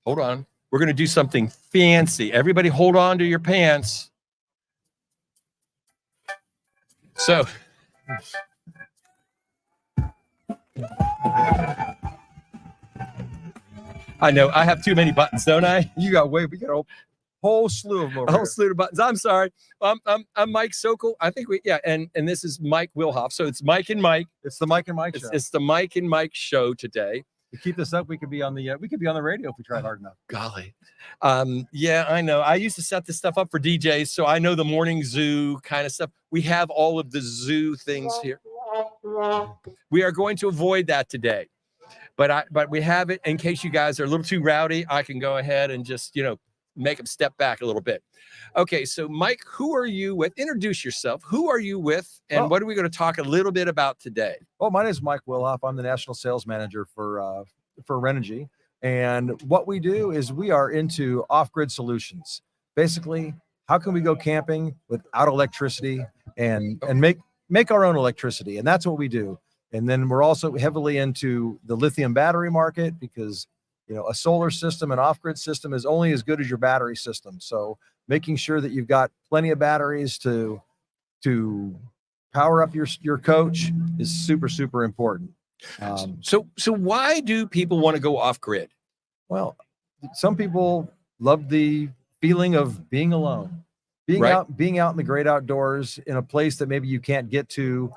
Hold on. We're going to do something fancy. Everybody hold on to your pants. So, I know I have too many buttons, don't I? We got a whole slew of them over A whole here. slew of buttons. I'm sorry. I'm Mike Sokol. I think and this is Mike Wilhoff. So it's Mike and Mike. It's the Mike and Mike show. It's the Mike and Mike show today. To keep this up, we could be on the radio if we tried hard enough. Golly. Yeah, I know. I used to set this stuff up for DJs, so I know the morning zoo kind of stuff. We have all of the zoo things here. We are going to avoid that today. But we have it in case you guys are a little too rowdy. I can go ahead and just, make them step back a little bit. Okay, so Mike, who are you with? Introduce yourself. Who are you with? And what are we going to talk a little bit about today? Well, my name is Mike Wilhoff. I'm the national sales manager for Renogy. And what we do is we are into off-grid solutions. Basically, how can we go camping without electricity and make our own electricity? And that's what we do. And then we're also heavily into the lithium battery market because a solar system, an off-grid system is only as good as your battery system. So making sure that you've got plenty of batteries to power up your coach is super, super important. So why do people want to go off-grid? Well, some people love the feeling of being alone, being out in the great outdoors in a place that maybe you can't get to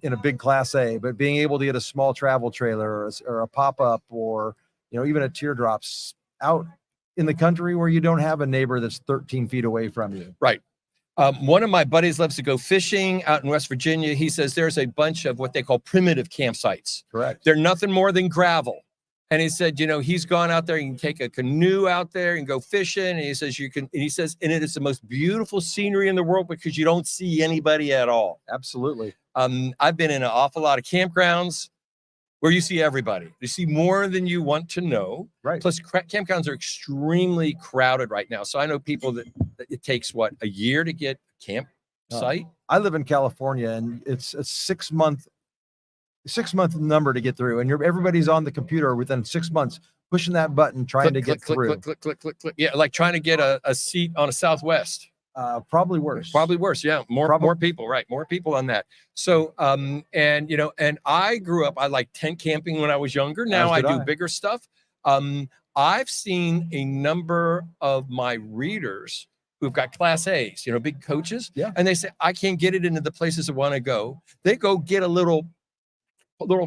in a big Class A, but being able to get a small travel trailer or a pop-up or, even a teardrops out in the country where you don't have a neighbor that's 13 feet away from you. Right. One of my buddies loves to go fishing out in West Virginia. He says there's a bunch of what they call primitive campsites. Correct. They're nothing more than gravel. And he said, he's gone out there, you can take a canoe out there and go fishing. And he says, and it is the most beautiful scenery in the world because you don't see anybody at all. Absolutely. I've been in an awful lot of campgrounds where you see everybody. You see more than you want to know. Right. Plus, campgrounds are extremely crowded right now. So I know people that it takes a year to get a campsite. I live in California, and it's a 6 month number to get through, and everybody's on the computer within 6 months pushing that button trying to get through. Click. Yeah, like trying to get a seat on a Southwest. Probably worse. Yeah. More people, right? More people on that. So, and I grew up, I liked tent camping when I was younger. Now I do bigger stuff. I've seen a number of my readers who've got Class A's, big coaches. Yeah. And they say, I can't get it into the places I want to go. They go get a little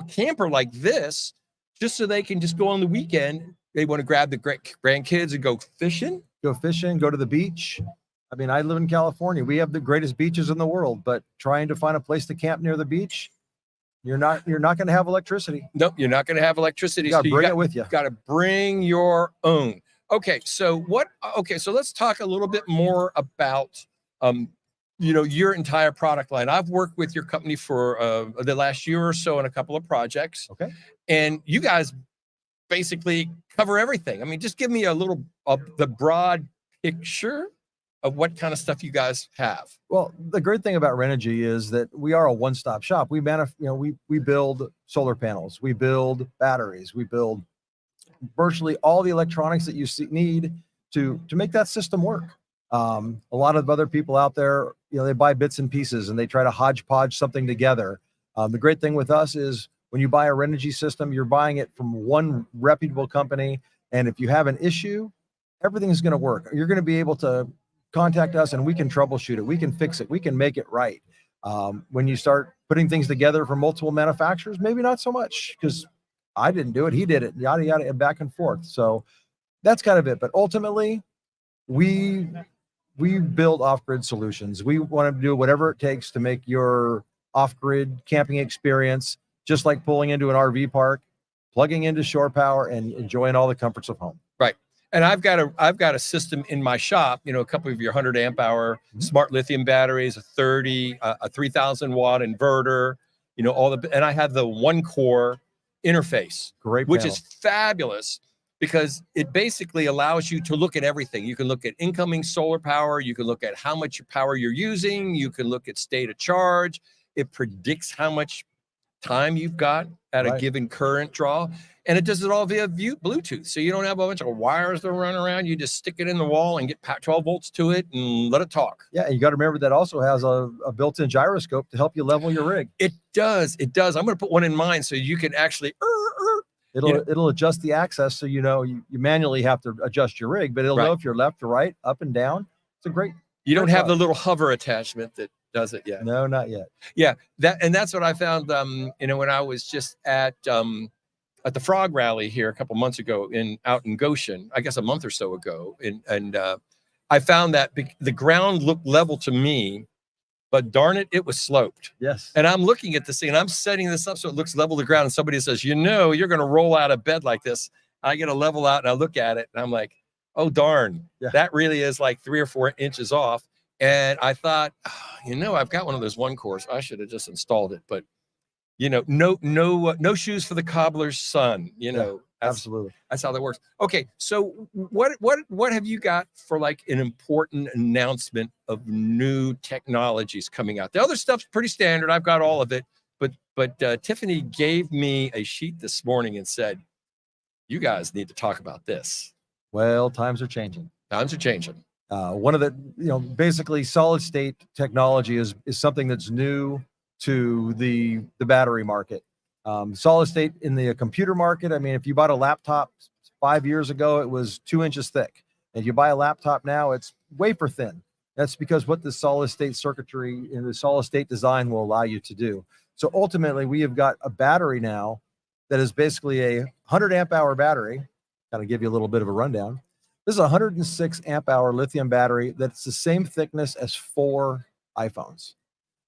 camper like this just so they can just go on the weekend. They want to grab the grandkids and go fishing. Go to the beach. I mean, I live in California. We have the greatest beaches in the world, but trying to find a place to camp near the beach, you're not going to have electricity. Nope, you're not going to have electricity. You got to bring it with you. Got to bring your own. Okay, so let's talk a little bit more about your entire product line. I've worked with your company for the last year or so on a couple of projects. Okay. And you guys basically cover everything. I mean, just give me a little of the broad picture of what kind of stuff you guys have. Well, the great thing about Renogy is that we are a one-stop shop. We build solar panels, we build batteries, we build virtually all the electronics that you need to make that system work. A lot of other people out there, they buy bits and pieces and they try to hodgepodge something together. The great thing with us is when you buy a Renogy system, you're buying it from one reputable company. And if you have an issue, everything is going to work. You're going to be able to contact us and we can troubleshoot it. We can fix it. We can make it right. When you start putting things together from multiple manufacturers, maybe not so much because I didn't do it. He did it, yada, yada, and back and forth. So that's kind of it. But ultimately, we build off-grid solutions. We want to do whatever it takes to make your off-grid camping experience just like pulling into an RV park, plugging into shore power, and enjoying all the comforts of home. Right. And I've got a system in my shop, a couple of your 100 amp hour smart lithium batteries, a 3000 watt inverter, and I have the one core interface, which is fabulous because it basically allows you to look at everything. You can look at incoming solar power. You can look at how much power you're using. You can look at state of charge. It predicts how much time you've got at a Right. given current draw. And it does it all via Bluetooth. So you don't have a bunch of wires that run around. You just stick it in the wall and get 12 volts to it and let it talk. Yeah, and you got to remember that also has a built-in gyroscope to help you level your rig. It does. It does. I'm going to put one in mine so you can actually. It'll adjust the access, so you manually have to adjust your rig, but it'll know if you're left or right, up and down. It's a great. You don't have the little hover attachment that does it yet. No, not yet. Yeah, that's what I found. When I was just at the Frog Rally here a couple months ago out in Goshen, I guess a month or so ago, and I found that the ground looked level to me, but darn it, it was sloped. Yes. And I'm looking at this thing, and I'm setting this up so it looks level to the ground. And somebody says, you're going to roll out of bed like this. I get a level out, and I look at it, and I'm like, oh darn, that really is like 3 or 4 inches off. And I thought, I've got one of those one cores. I should have just installed it, but no shoes for the cobbler's son. Absolutely. That's how that works. Okay, so what have you got for like an important announcement of new technologies coming out? The other stuff's pretty standard. I've got all of it, but Tiffany gave me a sheet this morning and said, "You guys need to talk about this." Well, times are changing. Times are changing. One of the basically solid state technology is something that's new to the battery market. Solid state in the computer market. I mean, if you bought a laptop 5 years ago, it was 2 inches thick. And you buy a laptop now, it's wafer thin. That's because what the solid state circuitry and the solid state design will allow you to do. So ultimately, we have got a battery now that is basically a 100 amp hour battery. Kind of give you a little bit of a rundown. This is a 106 amp hour lithium battery that's the same thickness as 4 iPhones.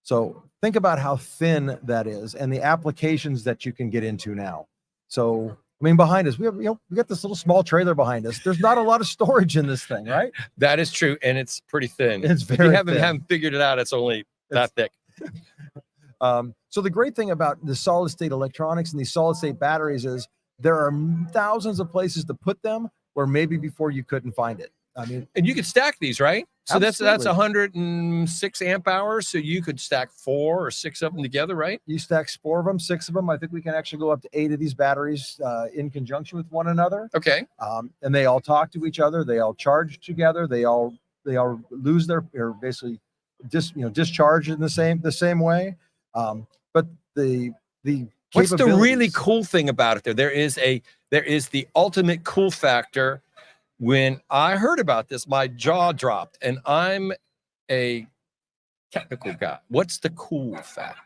So think about how thin that is and the applications that you can get into now. So, I mean, behind us, we have, we got this little small trailer behind us. There's not a lot of storage in this thing, right? That is true. And it's pretty thin. It's if very you thin. haven't figured it out, it's only that thick. So the great thing about the solid state electronics and these solid state batteries is there are thousands of places to put them where maybe before you couldn't find it. I mean, and you could stack these, right? So absolutely. that's 106 amp hours. So you could stack 4 or 6 of them together, right? You stack 4 of them, 6 of them. I think we can actually go up to 8 of these batteries in conjunction with one another. Okay. And they all talk to each other. They all charge together. They all lose their, or basically discharge in the same way. But the what's the really cool thing about it? There is the ultimate cool factor. When I heard about this, my jaw dropped, and I'm a technical guy. What's the cool factor?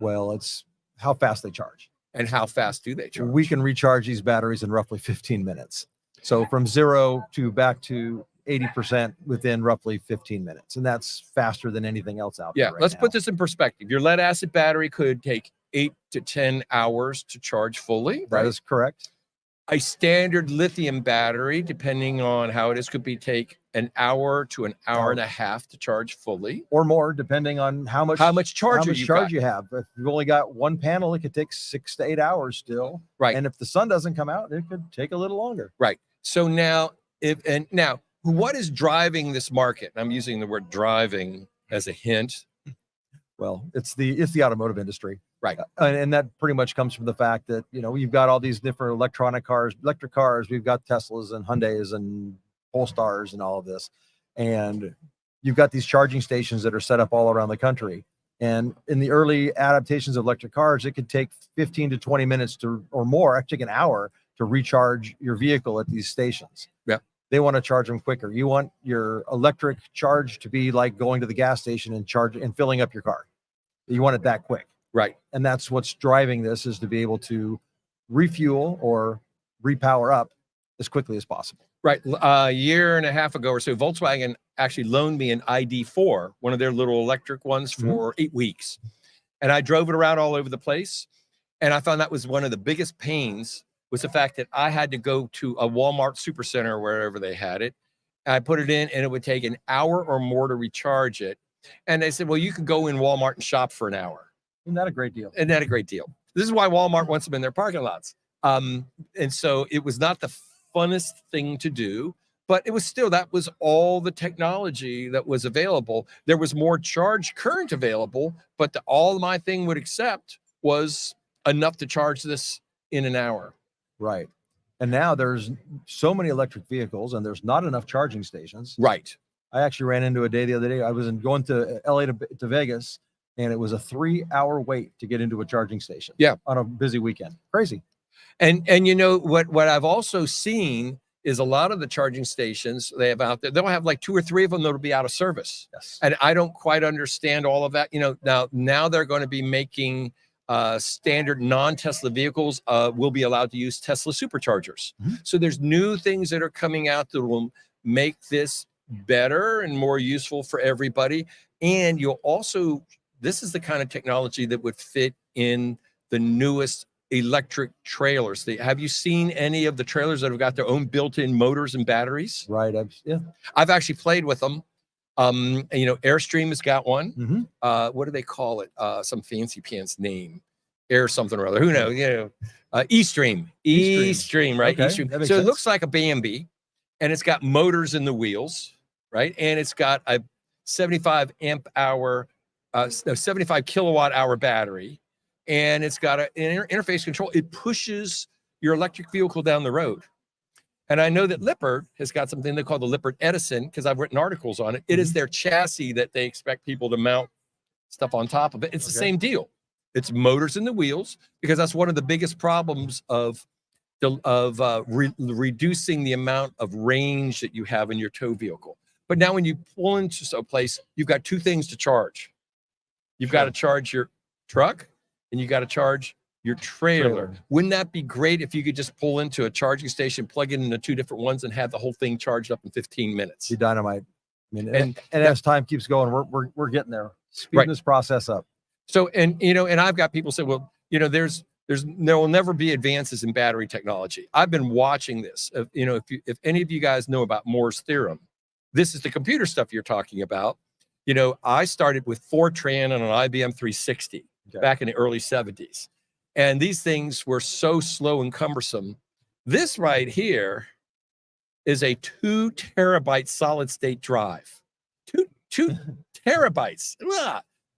Well, it's how fast they charge. And how fast do they charge? We can recharge these batteries in roughly 15 minutes. So from 0 to back to 80% within roughly 15 minutes. And that's faster than anything else out there. Yeah, let's put this in perspective. Your lead acid battery could take 8 to 10 hours to charge fully. That is correct. A standard lithium battery, depending on how it is, could take an hour to an hour and a half to charge fully, or more, depending on how much charge you have. If you've only got one panel, it could take 6 to 8 hours still. Right. And if the sun doesn't come out, it could take a little longer. Right. So now, what is driving this market? I'm using the word driving as a hint. Well, it's the automotive industry. Right. And that pretty much comes from the fact that, you've got all these different electric cars. We've got Teslas and Hyundais and Polestars and all of this. And you've got these charging stations that are set up all around the country. And in the early adaptations of electric cars, it could take 15 to 20 minutes or more, actually an hour, to recharge your vehicle at these stations. Yeah. They want to charge them quicker. You want your electric charge to be like going to the gas station and filling up your car. You want it that quick. Right. And that's what's driving this, is to be able to refuel or repower up as quickly as possible. Right. A year and a half ago or so, Volkswagen actually loaned me an ID4, one of their little electric ones, for 8 weeks. And I drove it around all over the place. And I found that was one of the biggest pains, was the fact that I had to go to a Walmart Supercenter or wherever they had it. I put it in, and it would take an hour or more to recharge it. And they said, well, you can go in Walmart and shop for an hour. Isn't that a great deal? Isn't that a great deal? This is why Walmart wants them in their parking lots. And so it was not the funnest thing to do, but it was still, that was all the technology that was available. There was more charge current available, but all my thing would accept was enough to charge this in an hour. Right. And now there's so many electric vehicles and there's not enough charging stations. Right. I actually ran into a day the other day. I was going to LA to Vegas, and it was a 3-hour wait to get into a charging station. Yeah. On a busy weekend. Crazy. And you know what I've also seen is a lot of the charging stations they have out there, they'll have like 2 or 3 of them that'll be out of service. Yes. And I don't quite understand all of that. You know, now they're going to be making standard non-Tesla vehicles will be allowed to use Tesla superchargers. Mm-hmm. So there's new things that are coming out that will make this better and more useful for everybody. And you'll also, this is the kind of technology that would fit in the newest electric trailers. Have you seen any of the trailers that have got their own built-in motors and batteries? Right. Yeah. I've actually played with them. You know, Airstream has got one. Mm-hmm. What do they call it? Some fancy pants name, Air something or other. Who knows? You know, eStream, right? Okay, eStream. that makes So it sense. looks like a Bambi, and it's got motors in the wheels, right? And it's got a 75 kilowatt hour battery, and it's got an interface control. It pushes your electric vehicle down the road. And I know that Lippert has got something they call the Lippert Edison, because I've written articles on it. It is their chassis that they expect people to mount stuff on top of it. It's the same deal. It's motors in the wheels, because that's one of the biggest problems of reducing the amount of range that you have in your tow vehicle. But now when you pull into a place, you've got 2 things to charge. You've got to charge your truck, and you got to charge your trailer. Wouldn't that be great if you could just pull into a charging station, plug it into 2 different ones, and have the whole thing charged up in 15 minutes? Be dynamite. I mean, and as time keeps going, we're getting there, speeding this process up. So, and you know, and I've got people say, well, you know, there will never be advances in battery technology. I've been watching this. You know, if any of you guys know about Moore's theorem, this is the computer stuff you're talking about. You know, I started with Fortran on an IBM 360 back in the early 70s. And these things were so slow and cumbersome. This right here is a 2 terabyte solid state drive. 2 terabytes.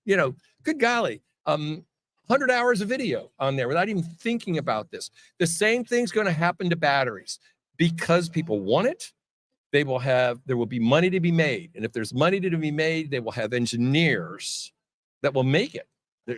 You know, good golly. 100 hours of video on there without even thinking about this. The same thing's going to happen to batteries. Because people want it, there will be money to be made. And if there's money to be made, they will have engineers that will make it.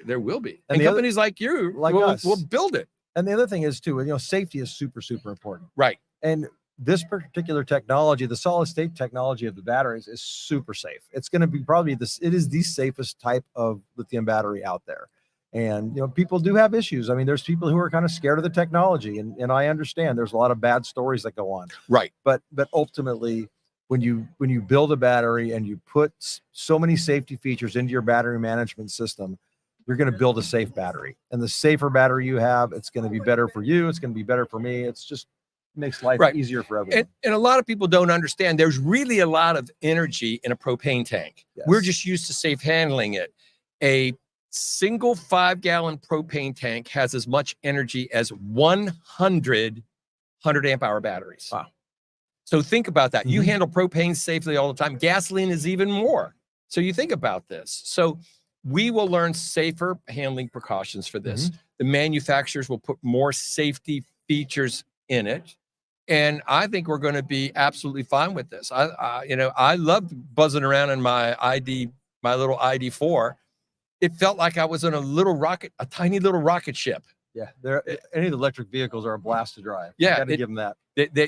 There will be. And companies like you will build it. And the other thing is too, you know, safety is super, super important. Right. And this particular technology, the solid state technology of the batteries, is super safe. It's going to be it is the safest type of lithium battery out there. And, you know, people do have issues. I mean, there's people who are kind of scared of the technology, and I understand there's a lot of bad stories that go on. Right. But ultimately, when you build a battery and you put so many safety features into your battery management system, you're going to build a safe battery. And the safer battery you have, it's going to be better for you. It's going to be better for me. It's just makes life easier for everyone. And a lot of people don't understand there's really a lot of energy in a propane tank. Yes. We're just used to safe handling it. A single 5-gallon propane tank has as much energy as 100 amp hour batteries. Wow. So think about that. You handle propane safely all the time. Gasoline is even more. So you think about this. So we will learn safer handling precautions for this. The manufacturers will put more safety features in it. And I think we're going to be absolutely fine with this. You know, I loved buzzing around in my little ID4. It felt like I was in a tiny little rocket ship. Yeah, any of the electric vehicles are a blast to drive. Yeah, I got to give them that.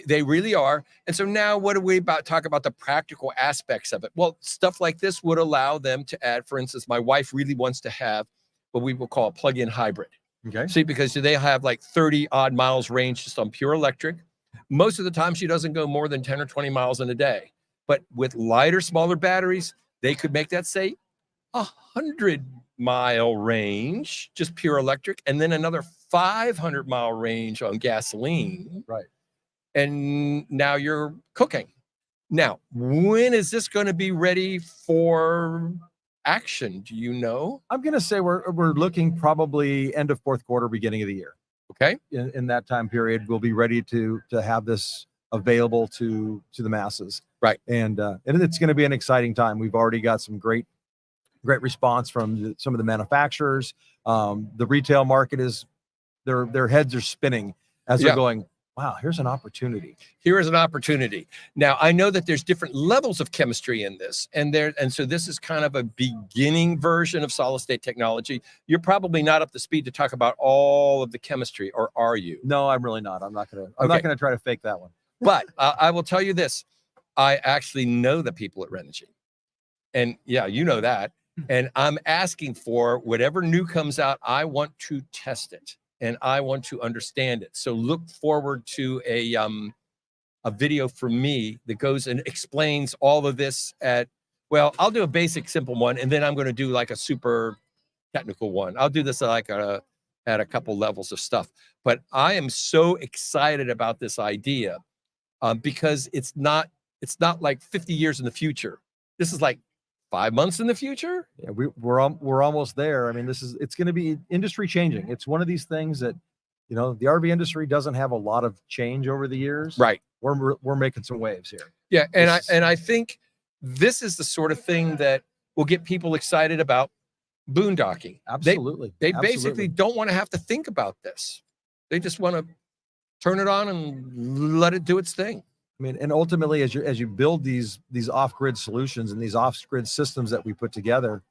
They really are. And so now what do we talk about the practical aspects of it? Well, stuff like this would allow them to add, for instance, my wife really wants to have what we will call a plug-in hybrid. Okay. See, because they have like 30 odd miles range just on pure electric. Most of the time she doesn't go more than 10 or 20 miles in a day. But with lighter, smaller batteries, they could make that, say, 100-mile range, just pure electric, and then another 500-mile range on gasoline. Right. And now you're cooking. Now, when is this going to be ready for action? Do you know? I'm going to say we're looking probably end of fourth quarter, beginning of the year. Okay. In that time period, we'll be ready to have this available to the masses. Right. And it's going to be an exciting time. We've already got some great response from some of the manufacturers. The retail market is their heads are spinning as they're going, wow, here's an opportunity. Here is an opportunity. Now, I know that there's different levels of chemistry in this, and so this is kind of a beginning version of solid state technology. You're probably not up to speed to talk about all of the chemistry, or are you? No, I'm really not. I'm not gonna try to fake that one. But I will tell you this: I actually know the people at Renogy, and yeah, you know that. And I'm asking for whatever new comes out. I want to test it, and I want to understand it. So look forward to a video from me that goes and explains all of this well, I'll do a basic, simple one, and then I'm going to do like a super technical one. I'll do this like at a couple levels of stuff. But I am so excited about this idea because it's not like 50 years in the future. This is like 5 months in the future. Yeah, we're almost there. I mean, it's going to be industry changing. It's one of these things that, the RV industry doesn't have a lot of change over the years. Right. We're making some waves here. Yeah, and I think this is the sort of thing that will get people excited about boondocking. Absolutely. They basically don't want to have to think about this. They just want to turn it on and let it do its thing. I mean, and ultimately, as you build these off-grid solutions and these off-grid systems that we put together,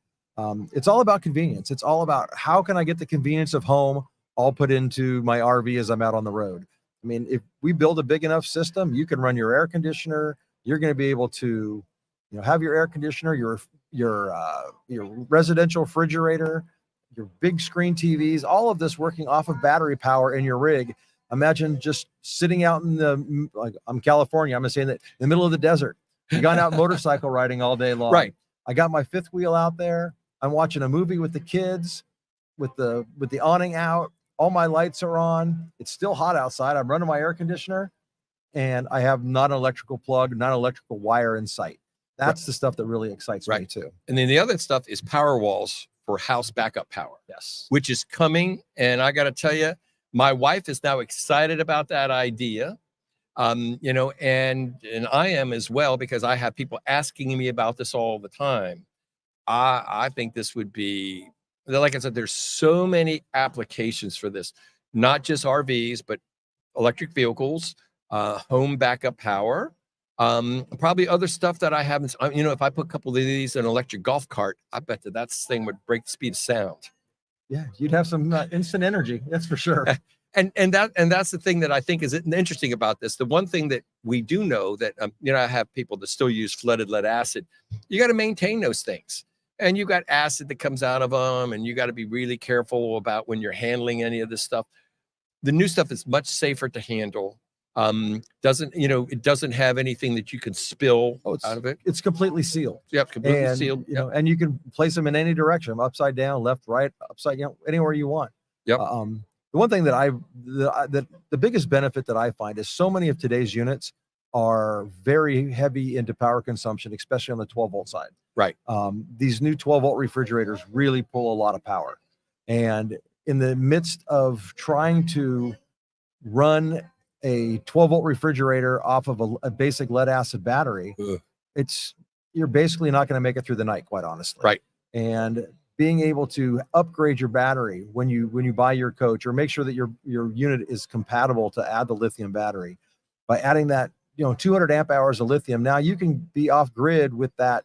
it's all about convenience. It's all about how can I get the convenience of home all put into my RV as I'm out on the road. I mean, if we build a big enough system, you can run your air conditioner. You're going to be able to, have your air conditioner, your residential refrigerator, your big screen TVs, all of this working off of battery power in your rig. Imagine just sitting out in I'm California. I'm saying that in the middle of the desert, you gone out motorcycle riding all day long. Right. I got my fifth wheel out there. I'm watching a movie with the kids, with the awning out. All my lights are on. It's still hot outside. I'm running my air conditioner, and I have not an electrical plug, not an electrical wire in sight. That's the stuff that really excites me too. And then the other stuff is power walls for house backup power. Yes. Which is coming. And I got to tell you, my wife is now excited about that idea. And I am as well, because I have people asking me about this all the time. I think this would be, like I said, there's so many applications for this, not just RVs, but electric vehicles, home backup power, probably other stuff that I haven't, if I put a couple of these in an electric golf cart, I bet that thing would break the speed of sound. Yeah, you'd have some instant energy. That's for sure. And that's the thing that I think is interesting about this. The one thing that we do know that, I have people that still use flooded lead acid. You got to maintain those things. And you got acid that comes out of them, and you got to be really careful about when you're handling any of this stuff. The new stuff is much safer to handle. It doesn't have anything that you can spill out of it. It's completely sealed. Yep, completely sealed. And you can place them in any direction, upside down, left, right, upside down, anywhere you want. Yep. The one thing that the biggest benefit that I find is so many of today's units are very heavy into power consumption, especially on the 12-volt side. Right. These new 12-volt refrigerators really pull a lot of power. And in the midst of trying to run a 12-volt refrigerator off of a basic lead acid battery, you're basically not going to make it through the night, quite honestly. Right. And being able to upgrade your battery when you buy your coach, or make sure that your unit is compatible to add the lithium battery, by adding that 200 amp hours of lithium, now you can be off grid with that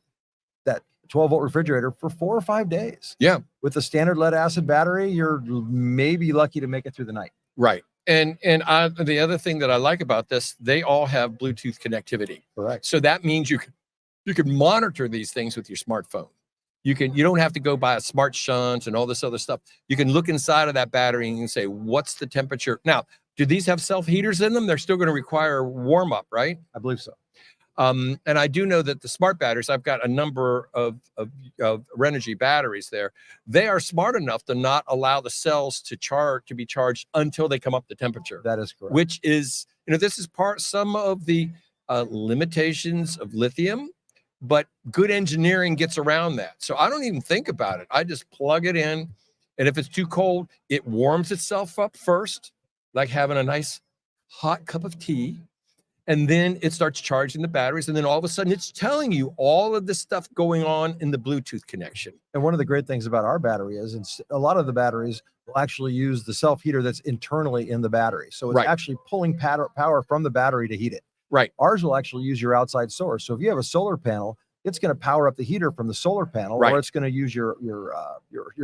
12-volt refrigerator for 4 or 5 days. Yeah. With a standard lead acid battery, you're maybe lucky to make it through the night. Right. And the other thing that I like about this, they all have Bluetooth connectivity. Correct. So that means you can monitor these things with your smartphone. You don't have to go buy a smart shunt and all this other stuff. You can look inside of that battery and you can say, what's the temperature? Now, do these have self heaters in them? They're still going to require warm up, right? I believe so. And I do know that the smart batteries, I've got a number of Renogy batteries there. They are smart enough to not allow the cells to be charged until they come up to temperature. That is correct. Which is, this is some of the limitations of lithium, but good engineering gets around that. So I don't even think about it. I just plug it in. And if it's too cold, it warms itself up first, like having a nice hot cup of tea. and then it starts charging the batteries, and then all of a sudden it's telling you all of the stuff going on in the Bluetooth connection. And one of the great things about our battery is a lot of the batteries will actually use the self heater that's internally in the battery. So it's Right. actually pulling power from the battery to heat it. Right. Ours will actually use your outside source. So if you have a solar panel, it's going to power up the heater from the solar panel, Right. or it's going to use your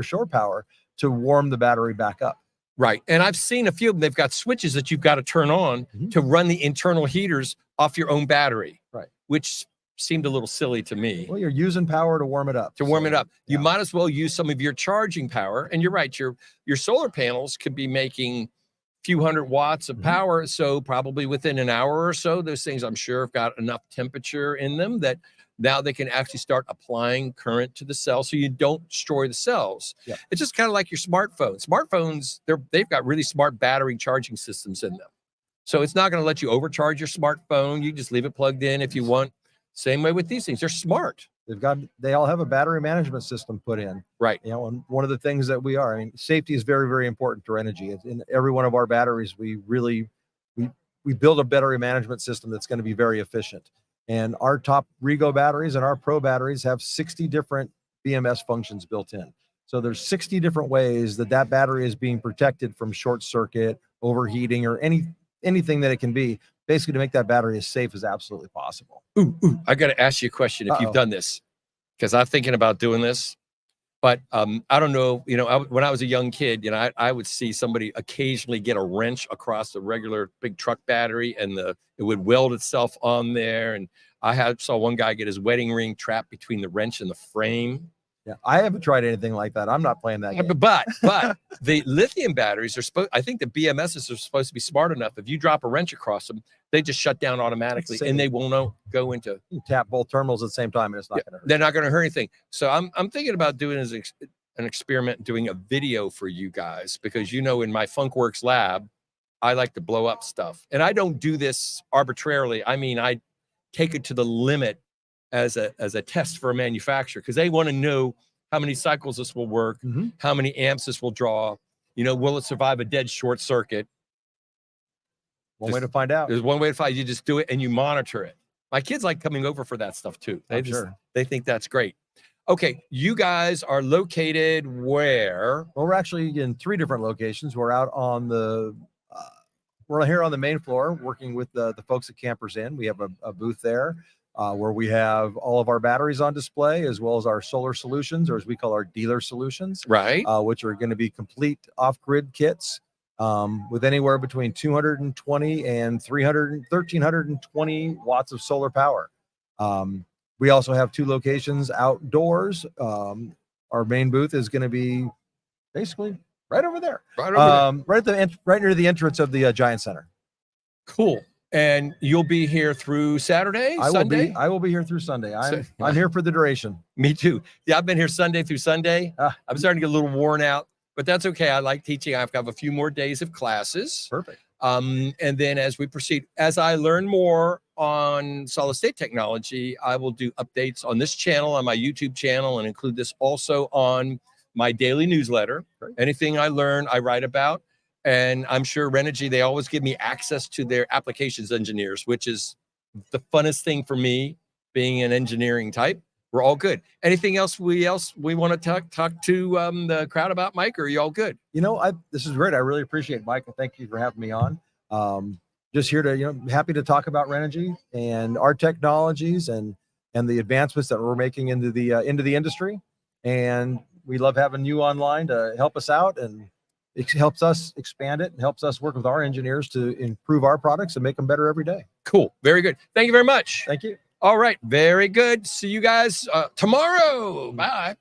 shore power to warm the battery back up. Right. And I've seen a few of them. They've got switches that you've got to turn on to run the internal heaters off your own battery. Right. Which seemed a little silly to me. Well, you're using power to warm it up. You might as well use some of your charging power. And you're right. Your solar panels could be making a few hundred watts of power. So probably within an hour or so, those things I'm sure have got enough temperature in them that now they can actually start applying current to the cell so you don't destroy the cells. Yeah. It's just kind of like your smartphones. Smartphones, they've got really smart battery charging systems in them. So it's not going to let you overcharge your smartphone. You just leave it plugged in if you want. Same way with these things. They're smart. They all have a battery management system put in. Right. You know, and one of the things that safety is very, very important to Renogy. In every one of our batteries, we build a battery management system that's going to be very efficient. And our top Rego batteries and our Pro batteries have 60 different BMS functions built in. So there's 60 different ways that battery is being protected from short circuit, overheating, or anything that it can be, basically to make that battery as safe as absolutely possible. I got to ask you a question if you've done this, because I'm thinking about doing this. But I don't know, when I was a young kid, I would see somebody occasionally get a wrench across a regular big truck battery and it would weld itself on there. And I saw one guy get his wedding ring trapped between the wrench and the frame. Yeah, I haven't tried anything like that. I'm not playing that game. But the lithium batteries I think the BMSs are supposed to be smart enough. If you drop a wrench across them, they just shut down automatically and they won't go into. You tap both terminals at the same time and it's not going to hurt. They're not going to hurt anything. So I'm thinking about doing as an experiment, doing a video for you guys, because in my Funkworks lab, I like to blow up stuff. And I don't do this arbitrarily. I mean, I take it to the limit as a test for a manufacturer, because they want to know how many cycles this will work, how many amps this will draw, will it survive a dead short circuit? One way to find out. There's one way to find. You just do it and you monitor it. My kids like coming over for that stuff too. They think that's great. Okay, you guys are located where? Well, we're actually in 3 different locations. We're out on we're here on the main floor working with the folks at Campers Inn. We have a booth there where we have all of our batteries on display, as well as our solar solutions, or as we call our dealer solutions, right? Which are going to be complete off-grid kits with anywhere between 220 and 1,320 watts of solar power. We also have 2 locations outdoors. Our main booth is going to be basically right over there, right near the entrance of the Giant Center. Cool. And you'll be here through Saturday, Sunday? I will be here through Sunday. I'm here for the duration. Me too. Yeah, I've been here Sunday through Sunday. I'm starting to get a little worn out, but that's okay. I like teaching. I've got a few more days of classes. Perfect. And then as we proceed, as I learn more on solid state technology, I will do updates on this channel, on my YouTube channel, and include this also on my daily newsletter. Great. Anything I learn, I write about. And I'm sure Renogy, they always give me access to their applications engineers, which is the funnest thing for me, being an engineering type. We're all good. Anything else we want to talk to the crowd about, Mike, or are you all good? This is great. I really appreciate it, Mike, and thank you for having me on. Just here to, happy to talk about Renogy and our technologies and the advancements that we're making into the industry. And we love having you online to help us out, and it helps us expand it and helps us work with our engineers to improve our products and make them better every day. Cool. Very good. Thank you very much. Thank you. All right. Very good. See you guys tomorrow. Bye.